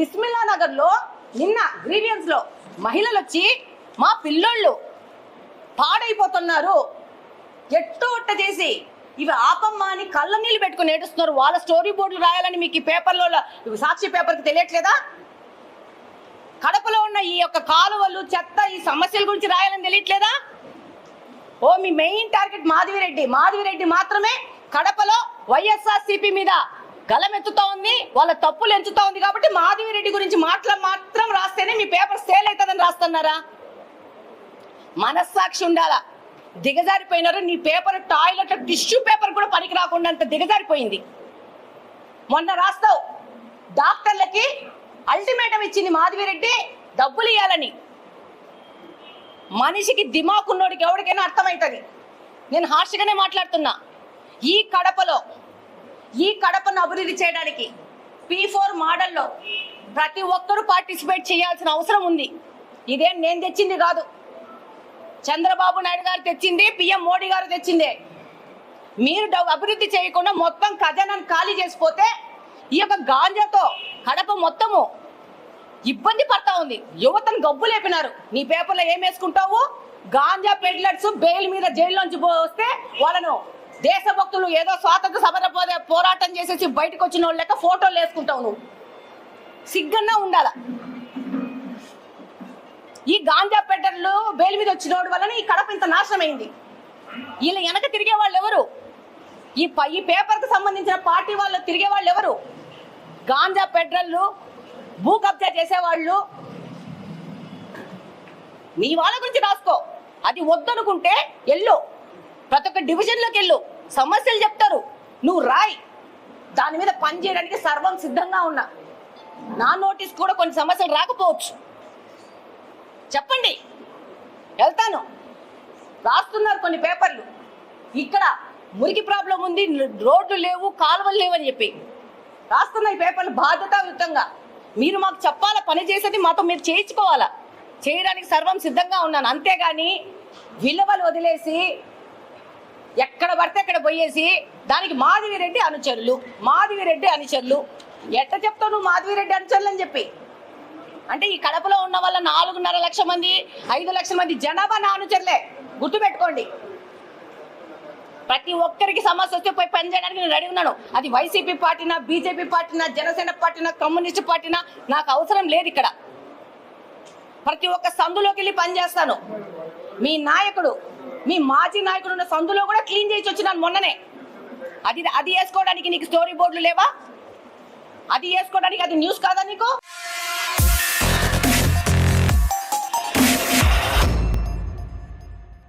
బిస్మిల్లా నగర్ లో నిన్న గ్రీవియన్స్ లో మహిళలు వచ్చి మా పిల్లోళ్ళు పాడైపోతున్నారు ఎట్టో ఒట్ట చేసి ఇవి ఆపమ్మా అని కళ్ళ నీళ్ళు పెట్టుకుని ఏడుస్తున్నారు. వాళ్ళ స్టోరీ బోర్డులు రాయాలని మీకు ఈ పేపర్లో సాక్షి పేపర్కి తెలియట్లేదా? కడపలో ఉన్న ఈ యొక్క కాలువలు చెత్త ఈ సమస్యల గురించి రాయాలని తెలియట్లేదా? ఓ మీ మెయిన్ టార్గెట్ మాధవిరెడ్డి మాత్రమే కడపలో వైఎస్ఆర్సీపీ మీద గలమెత్తుతా ఉంది, వాళ్ళ తప్పులు ఎంచుతా ఉంది కాబట్టి మాధవిరెడ్డి గురించి మాత్రం రాస్తేనే మీ పేపర్ సేల్ అవుతుందని రాస్తున్నారా? మనస్సాక్షి ఉండాలా. దిగజారిపోయినారు. నీ పేపర్ టాయిలెట్ టిష్యూ పేపర్ కూడా పనికి రాకుండా అంత దిగజారిపోయింది. మొన్న రాస్తావు డాక్టర్లకి అల్టిమేటం ఇచ్చింది మాధవిరెడ్డి డబ్బులు ఇవ్వాలని. మనిషికి దిమాకున్నోడికి ఎవరికైనా అర్థమవుతుంది. నేను హార్ష్గానే మాట్లాడుతున్నా. ఈ కడపను అభివృద్ధి చేయడానికి P4 మోడల్లో ప్రతి ఒక్కరూ పార్టిసిపేట్ చేయాల్సిన అవసరం ఉంది. ఇదేం నేను తెచ్చింది కాదు, చంద్రబాబు నాయుడు గారు తెచ్చింది, PM మోడీ గారు తెచ్చిందే. మీరు అభివృద్ధి చేయకుండా మొత్తం ఖజానాను ఖాళీ చేసిపోతే ఈ యొక్క గాంజాతో కడప మొత్తము ఇబ్బంది పడతా ఉంది. యువతను గబ్బు లేపినారు. నీ పేపర్లో ఏం వేసుకుంటావు? గాంజా పెడ్లర్స్ బెయిల్ మీద జైల్లోంచి వస్తే వాళ్ళను దేశభక్తులు ఏదో స్వాతంత్ర సమర పోరాటం చేసేసి బయటకు వచ్చిన వాళ్ళ లెక్క ఫోటోలు వేసుకుంటావు. నువ్వు సిగ్గన్నా ఉండాల. ఈ గాంజా పెడ్లర్లు బెయిల్ మీద వచ్చిన వలన ఈ కడప ఇంత నాశనమైంది. వీళ్ళ వెనక తిరిగే వాళ్ళు ఎవరు? ఈ పేపర్కి సంబంధించిన పార్టీ వాళ్ళు తిరిగే వాళ్ళు ఎవరు? గాంజా పెడ్లర్లు, భూ కబ్జా చేసేవాళ్ళు. నీ వాళ్ళ గురించి రాసుకో. అది వద్దనుకుంటే ఎల్లు, ప్రతి ఒక్క డివిజన్లోకి వెళ్ళు, సమస్యలు చెప్తారు, నువ్వు రాయి. దాని మీద పని చేయడానికి సర్వం సిద్ధంగా ఉన్నా. నా నోటీస్ కూడా కొన్ని సమస్యలు రాకపోవచ్చు, చెప్పండి, వెళ్తాను. రాస్తున్నారు కొన్ని పేపర్లు, ఇక్కడ మురికి ప్రాబ్లం ఉంది, రోడ్లు లేవు, కాలువలు లేవు అని చెప్పి రాస్తున్న ఈ పేపర్లు బాధ్యతాయుతంగా మీరు మాకు చెప్పాలా. పని చేసేది మాతో మీరు చేయించుకోవాలా. చేయడానికి సర్వం సిద్ధంగా ఉన్నాను. అంతేగాని విలువలు వదిలేసి ఎక్కడ పడితే అక్కడ పోయేసి దానికి మాధవిరెడ్డి అనుచరులు ఎట్ట చెప్తావు నువ్వు? మాధవిరెడ్డి అనుచరులు అని చెప్పి అంటే ఈ కడపలో ఉన్న వాళ్ళ 4.5 లక్షల మంది 5 లక్షల మంది జనాభా నా అనుచరులే. గుర్తుపెట్టుకోండి. ప్రతి ఒక్కరికి సమస్య వస్తే పోయి పని చేయడానికి నేను రెడీ ఉన్నాను. అది వైసీపీ పార్టీనా, బీజేపీ పార్టీనా, జనసేన పార్టీనా, కమ్యూనిస్ట్ పార్టీనా నాకు అవసరం లేదు. ఇక్కడ ప్రతి ఒక్క సందులోకి వెళ్ళి పని చేస్తాను. మీ నాయకుడు, మీ మాజీ నాయకుడు ఉన్న సందులో కూడా క్లీన్ చేసి వచ్చినాను మొన్ననే. అది వేసుకోవడానికి నీకు స్టోరీ బోర్డులు లేవా? అది వేసుకోవడానికి అది న్యూస్ కాదా నీకు?